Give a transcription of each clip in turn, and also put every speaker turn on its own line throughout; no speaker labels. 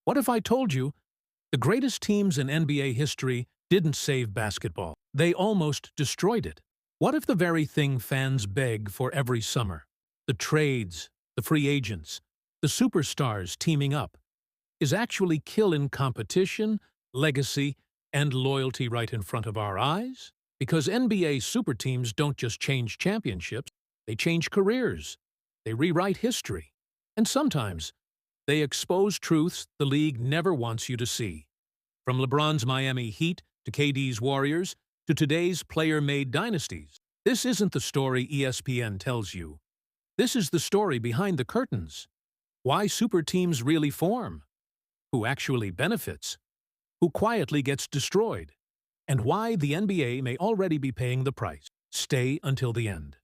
What if I told you the greatest teams in NBA history didn't save basketball? They almost destroyed it. What if the very thing fans beg for every summer, the trades, the free agents, the superstars teaming up, is actually killing competition, legacy, and loyalty right in front of our eyes? Because NBA super teams don't just change championships, they change careers, they rewrite history, and sometimes they expose truths the league never wants you to see. From LeBron's Miami Heat to KD's Warriors to today's player-made dynasties, this isn't the story ESPN tells you. This is the story behind the curtains. Why super teams really form, who actually benefits, who quietly gets destroyed, and why the NBA may already be paying the price. Stay until the end.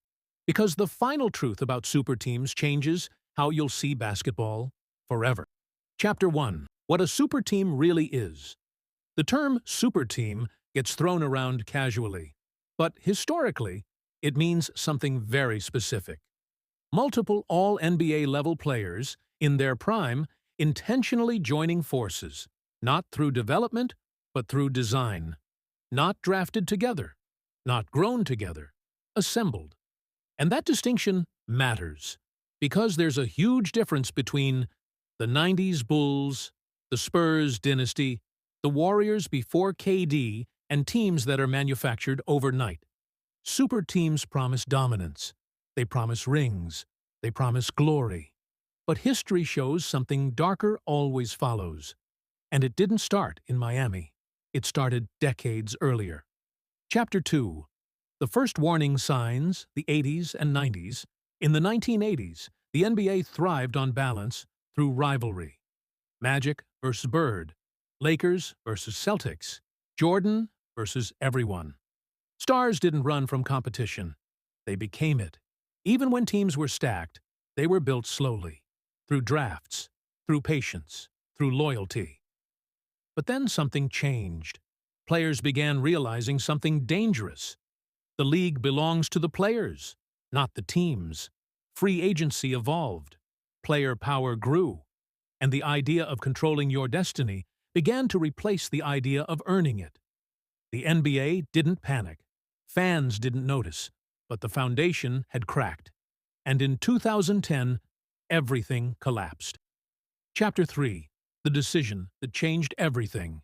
Because the final truth about super teams changes how you'll see basketball forever. Chapter 1. What a super team really is. The term super team gets thrown around casually, but historically, it means something very specific. Multiple all-NBA level players, in their prime, intentionally joining forces, not through development, but through design. Not drafted together, not grown together, assembled. And that distinction matters, because there's a huge difference between the 90s Bulls, the Spurs dynasty, the Warriors before KD, and teams that are manufactured overnight. Super teams promise dominance. They promise rings. They promise glory. But history shows something darker always follows. And it didn't start in Miami. It started decades earlier. Chapter 2. The first warning signs, the 80s and 90s. In the 1980s, the NBA thrived on balance through rivalry. Magic versus Bird, Lakers versus Celtics, Jordan versus everyone. Stars didn't run from competition. They became it. Even when teams were stacked, they were built slowly, through drafts, through patience, through loyalty. But then something changed. Players began realizing something dangerous. The league belongs to the players, not the teams. Free agency evolved. Player power grew. And the idea of controlling your destiny began to replace the idea of earning it. The NBA didn't panic. Fans didn't notice. But the foundation had cracked. And in 2010, everything collapsed. Chapter 3. The decision that changed everything.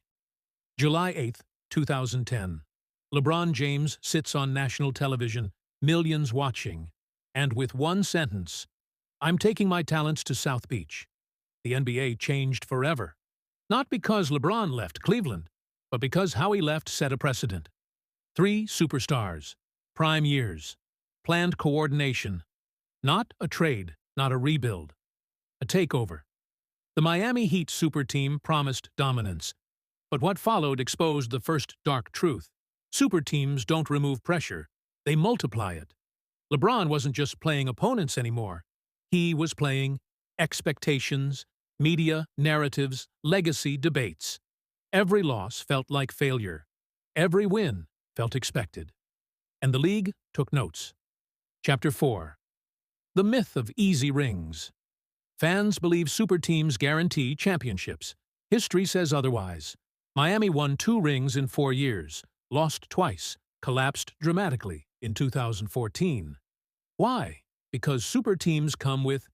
July 8, 2010. LeBron James sits on national television, millions watching, and with one sentence, "I'm taking my talents to South Beach." The NBA changed forever. Not because LeBron left Cleveland, but because how he left set a precedent. 3 superstars, prime years, planned coordination. Not a trade, not a rebuild. A takeover. The Miami Heat super team promised dominance, but what followed exposed the first dark truth. Super teams don't remove pressure, they multiply it. LeBron wasn't just playing opponents anymore. He was playing expectations, media, narratives, legacy debates. Every loss felt like failure. Every win felt expected. And the league took notes. Chapter 4. The myth of easy rings. Fans believe super teams guarantee championships. History says otherwise. Miami won 2 rings in 4 years, lost twice, collapsed dramatically in 2014. Why? Because super teams come with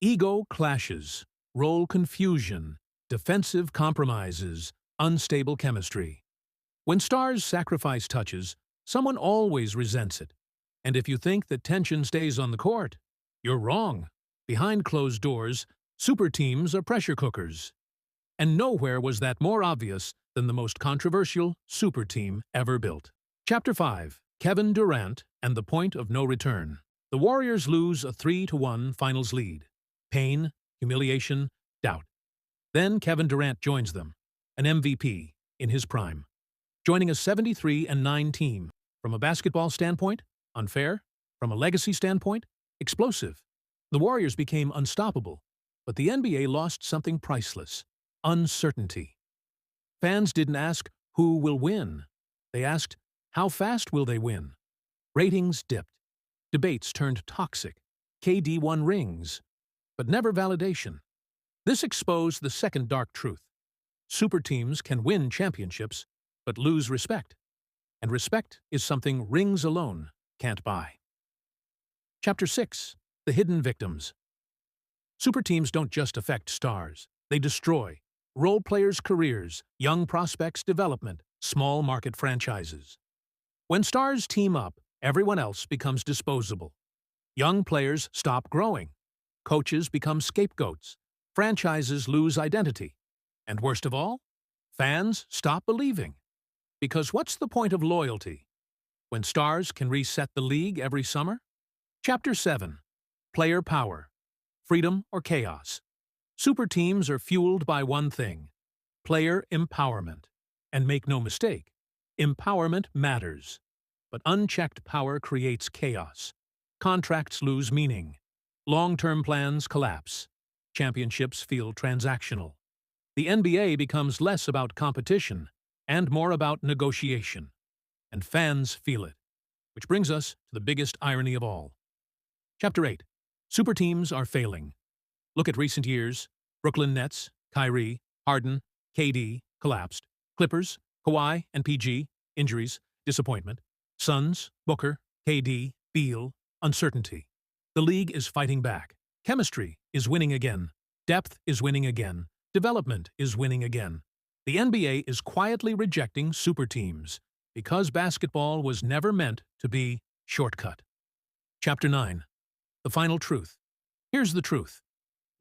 ego clashes, role confusion, defensive compromises, unstable chemistry. When stars sacrifice touches, someone always resents it. And if you think that tension stays on the court, you're wrong. Behind closed doors, super teams are pressure cookers. And nowhere was that more obvious than the most controversial super team ever built. Chapter 5. Kevin Durant and the point of no return. The Warriors lose a 3-1 finals lead. Pain, humiliation, doubt. Then Kevin Durant joins them, an MVP in his prime. Joining a 73-9 team. From a basketball standpoint, unfair. From a legacy standpoint, explosive. The Warriors became unstoppable, but the NBA lost something priceless: uncertainty. Fans didn't ask, who will win? They asked, how fast will they win? Ratings dipped. Debates turned toxic. KD won rings, but never validation. This exposed the second dark truth. super teams can win championships, but lose respect. And respect is something rings alone can't buy. Chapter 6. The Hidden Victims. Super teams don't just affect stars. They destroy role players' careers, young prospects' development, small market franchises. When stars team up, everyone else becomes disposable. Young players stop growing. Coaches become scapegoats. Franchises lose identity. And worst of all, fans stop believing. Because what's the point of loyalty when stars can reset the league every summer? Chapter 7. Player Power. Freedom or Chaos. Super teams are fueled by one thing: player empowerment. And make no mistake, empowerment matters. But unchecked power creates chaos. Contracts lose meaning. Long-term plans collapse. Championships feel transactional. The NBA becomes less about competition and more about negotiation. And fans feel it. Which brings us to the biggest irony of all. Chapter 8. Super teams are failing. Look at recent years. Brooklyn Nets, Kyrie, Harden, KD, collapsed. Clippers, Kawhi and PG, injuries, disappointment. Suns, Booker, KD, Beal, uncertainty. The league is fighting back. Chemistry is winning again. Depth is winning again. Development is winning again. The NBA is quietly rejecting super teams because basketball was never meant to be shortcut. Chapter 9. The Final Truth. Here's the truth.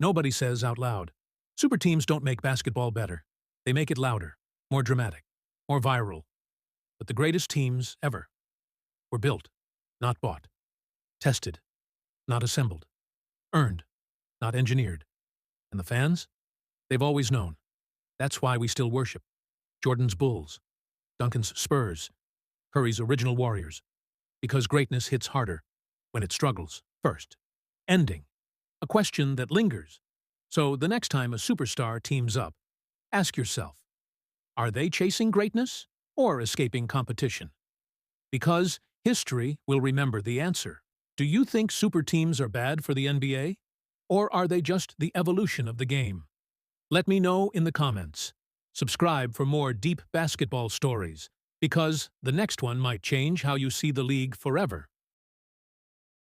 Nobody says out loud. Super teams don't make basketball better. They make it louder, more dramatic, more viral. But the greatest teams ever were built, not bought. Tested, not assembled. Earned, not engineered. And the fans? They've always known. That's why we still worship Jordan's Bulls, Duncan's Spurs, Curry's original Warriors. Because greatness hits harder when it struggles first. Ending. A question that lingers. So the next time a superstar teams up, ask yourself, are they chasing greatness or escaping competition? Because history will remember the answer. Do you think super teams are bad for the NBA? Or are they just the evolution of the game? Let me know in the comments. Subscribe for more deep basketball stories, because the next one might change how you see the league forever.